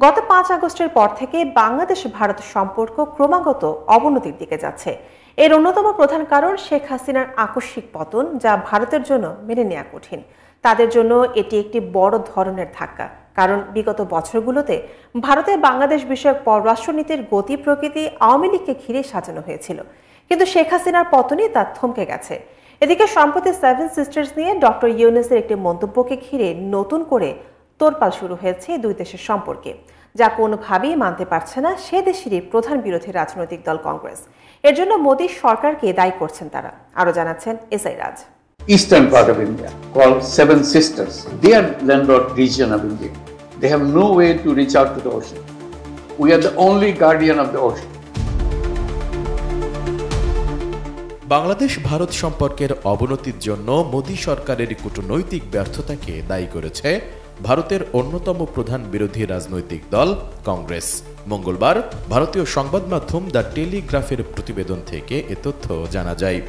গত ৫ আগস্টের পর থেকে বাংলাদেশ ভারত সম্পর্ক ক্রমাগত অবনতির দিকে যাচ্ছে। এর অন্যতম প্রধান কারণ শেখ হাসিনার আকস্মিক পতন, যা ভারতের জন্য মেনে নেওয়া কঠিন। তাদের জন্য এটি একটি বড় ধরনের ধাক্কা, কারণ বিগত বছরগুলোতে ভারতের বাংলাদেশ বিষয়ক পররাষ্ট্রনীতির গতি প্রকৃতি আওয়ামী লীগকে ঘিরে সাজানো হয়েছিল, কিন্তু শেখ হাসিনার পতনই তা থমকে গেছে। এদিকে সম্প্রতি 7 সিস্টার্স নিয়ে ডক্টর ইউনূসের একটি মন্তব্যকে ঘিরে নতুন করে তোলপাড় শুরু হয়েছে দুই দেশের সম্পর্কে, যা কোনোভাবেই মানতে পারছে না সে দেশেরই প্রধান বিরোধী রাজনৈতিক দল কংগ্রেস। এর জন্য মোদী সরকারকে দায়ী করছেন তারা। আরো জানাচ্ছেন SI Raj. Eastern part of India, called Seven Sisters, they are landlocked region of India. They have no way to reach out to the ocean. We are the only guardian of the ocean. Bangladesh Bharat সম্পর্কের অবনতির জন্য মোদী সরকারের কূটনৈতিক ব্যর্থতাকে দায়ী করেছে ভারতের অন্যতম প্রধান বিরোধী রাজনৈতিক দল কংগ্রেস। মঙ্গলবার ভারতীয় সংবাদ মাধ্যম দ্য টেলিগ্রাফের প্রতিবেদন থেকে এ তথ্য জানা যায়।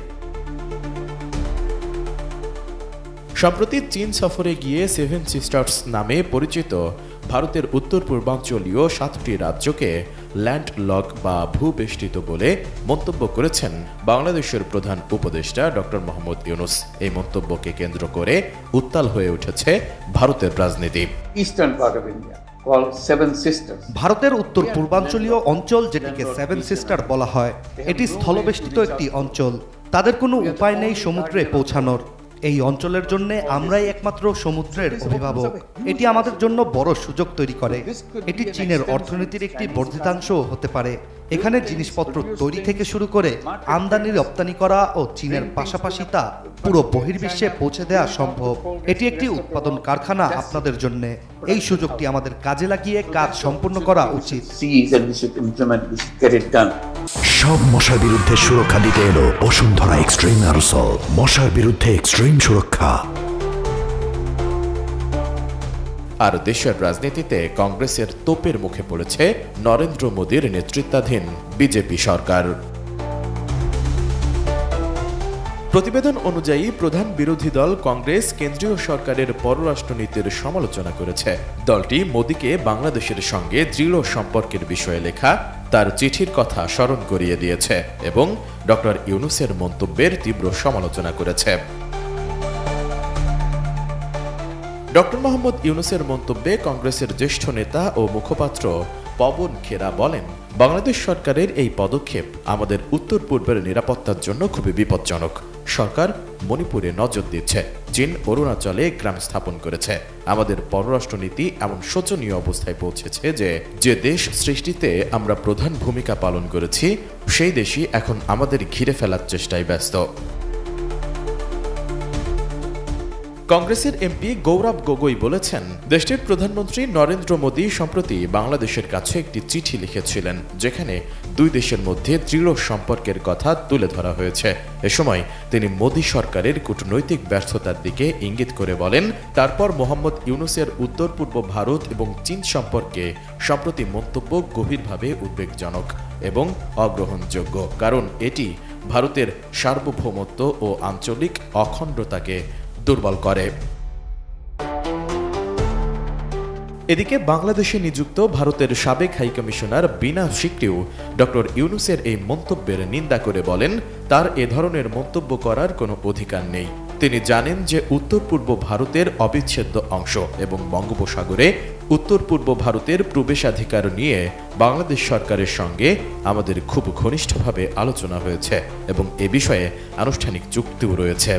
সম্প্রতি চীন সফরে গিয়ে 7 সিস্টার্স নামে পরিচিত ভারতের উত্তর পূর্বাঞ্চলীয় 7টি রাজ্যকে ল্যান্ডলক বা ভূবেষ্টিত বলে মন্তব্য করেছেন বাংলাদেশের প্রধান উপদেষ্টা ডক্টর মোহাম্মদ ইউনূস। এই মন্তব্যকে কেন্দ্র করে উত্তাল হয়ে উঠেছে ভারতের রাজনীতি। Eastern part of India, called Seven Sisters. ভারতের উত্তর পূর্বাঞ্চলীয় অঞ্চল, যেটিকে 7 সিস্টার বলা হয়, এটি স্থলবেষ্টিত একটি অঞ্চল। তাদের কোনো উপায় নেই সমুদ্রে পৌঁছানোর। এই অঞ্চলের জন্য আমরাই একমাত্র সমুদ্রের অভিভাবক। এটি আমাদের জন্য বড় সুযোগ তৈরি করে। এটি চীনের অর্থনীতির একটি বর্ধিতাংশ হতে পারে। এখানে জিনিসপত্র তৈরি থেকে শুরু করে আমদানি রপ্তানি করা ও চীনের পাশাপাশি তা পুরো বহির্বিশ্বে পৌঁছে দেওয়া সম্ভব। এটি একটি উৎপাদন কারখানা আপনাদের জন্য। এই সুযোগটি আমাদের কাজে লাগিয়ে কাজ সম্পূর্ণ করা উচিত। সব মশার বিরুদ্ধে সুরক্ষা দিতে এলো বসুন্ধরা এক্সট্রিম অ্যারোসল। মশার বিরুদ্ধে এক্সট্রিম সুরক্ষা। আর দেশের রাজনীতিতে কংগ্রেসের তোপের মুখে পড়েছে নরেন্দ্র মোদীর নেতৃত্বাধীন বিজেপি সরকার। প্রতিবেদন অনুযায়ী প্রধান বিরোধী দল কংগ্রেস কেন্দ্রীয় সরকারের পররাষ্ট্রনীতির সমালোচনা করেছে। দলটি মোদীকে বাংলাদেশের সঙ্গে দৃঢ় সম্পর্কের বিষয়ে লেখা তার চিঠির কথা স্মরণ করিয়ে দিয়েছে এবং ডক্টর ইউনূসের মন্তব্যের তীব্র সমালোচনা করেছে। ডক্টর মোহাম্মদ ইউনূসের মন্তব্যে কংগ্রেসের জ্যেষ্ঠ নেতা ও মুখপাত্র পবন খেরা বলেন, বাংলাদেশ সরকারের এই পদক্ষেপ আমাদের উত্তর পূর্বের নিরাপত্তার জন্য খুবই বিপজ্জনক। সরকার মণিপুরে নজর দিচ্ছে, চীন অরুণাচলে গ্রাম স্থাপন করেছে। আমাদের পররাষ্ট্রনীতি এমন শোচনীয় অবস্থায় পৌঁছেছে যে দেশ সৃষ্টিতে আমরা প্রধান ভূমিকা পালন করেছি, সেই দেশই এখন আমাদের ঘিরে ফেলার চেষ্টায় ব্যস্ত। কংগ্রেসের এমপি গৌরব গগৈ বলেছেন, দেশটির প্রধানমন্ত্রী নরেন্দ্র মোদী সম্প্রতি বাংলাদেশের কাছে একটি চিঠি লিখেছিলেন, যেখানে দুই দেশের মধ্যে দৃঢ় সম্পর্কের কথা তুলে ধরা হয়েছে। এ সময় তিনি মোদী সরকারের কূটনৈতিক ব্যর্থতার দিকে ইঙ্গিত করে বলেন, তারপর মোহাম্মদ ইউনূসের উত্তর পূর্ব ভারত এবং চীন সম্পর্কে সম্প্রতি মন্তব্য গভীরভাবে উদ্বেগজনক এবং অগ্রহণযোগ্য, কারণ এটি ভারতের সার্বভৌমত্ব ও আঞ্চলিক অখণ্ডতাকে দুর্বল করে। এদিকে বাংলাদেশে নিযুক্ত ভারতের সাবেক হাইকমিশনার বিনা সিকরিও ডক্টর ইউনূসের এই মন্তব্যের নিন্দা করে বলেন, তার এ ধরনের মন্তব্য করার কোনো অধিকার নেই। তিনি জানেন যে উত্তর পূর্ব ভারতের অবিচ্ছেদ্য অংশ এবং বঙ্গোপসাগরে উত্তর পূর্ব ভারতের প্রবেশাধিকার নিয়ে বাংলাদেশ সরকারের সঙ্গে আমাদের খুব ঘনিষ্ঠভাবে আলোচনা হয়েছে এবং এ বিষয়ে আনুষ্ঠানিক চুক্তিও রয়েছে।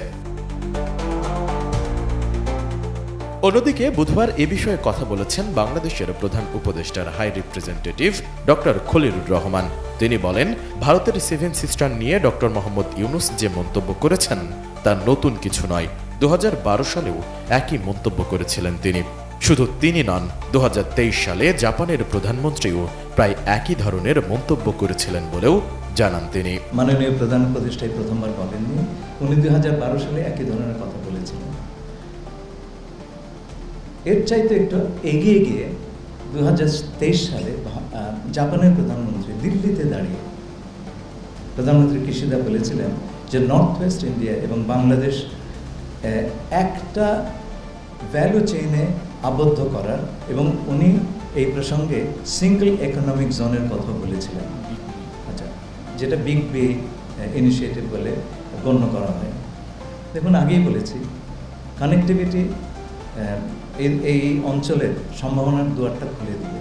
অন্যদিকে বুধবার এ বিষয়ে কথা বলেছেন বাংলাদেশের প্রধান উপদেষ্টার high representative doctor Khalilur Rahman. তিনি বলেন, ভারতের 7 সিস্টার নিয়ে ডক্টর মোহাম্মদ ইউনূস যে মন্তব্য করেছেন তা নতুন কিছু নয়। 2012 সালেও একই মন্তব্য করেছিলেন তিনি। শুধু তিনি নন, 2023 সালে জাপানের প্রধানমন্ত্রীও প্রায় একই ধরনের মন্তব্য করেছিলেন বলেও জানান তিনি। মাননীয় প্রধান উপদেষ্টা প্রথমবার বলেননি, উনি 2012 সালে একই ধরনের কথা বলেছিলেন। এর চাইতে একটু এগিয়ে গিয়ে 2023 সালে জাপানের প্রধানমন্ত্রী দিল্লিতে দাঁড়িয়ে প্রধানমন্ত্রী কিশিদা বলেছিলেন যে নর্থ ওয়েস্ট ইন্ডিয়া এবং বাংলাদেশ একটা ভ্যালু চেইনে আবদ্ধ করার, এবং উনি এই প্রসঙ্গে সিঙ্গল ইকোনমিক জোনের কথা বলেছিলেন, আচ্ছা, যেটা বিগ বে ইনিশিয়েটিভ বলে গণ্য করা হয়। দেখুন, আগেই বলেছি কানেক্টিভিটি এই অঞ্চলের সম্ভাবনার দুয়ারটা খুলে দিবে।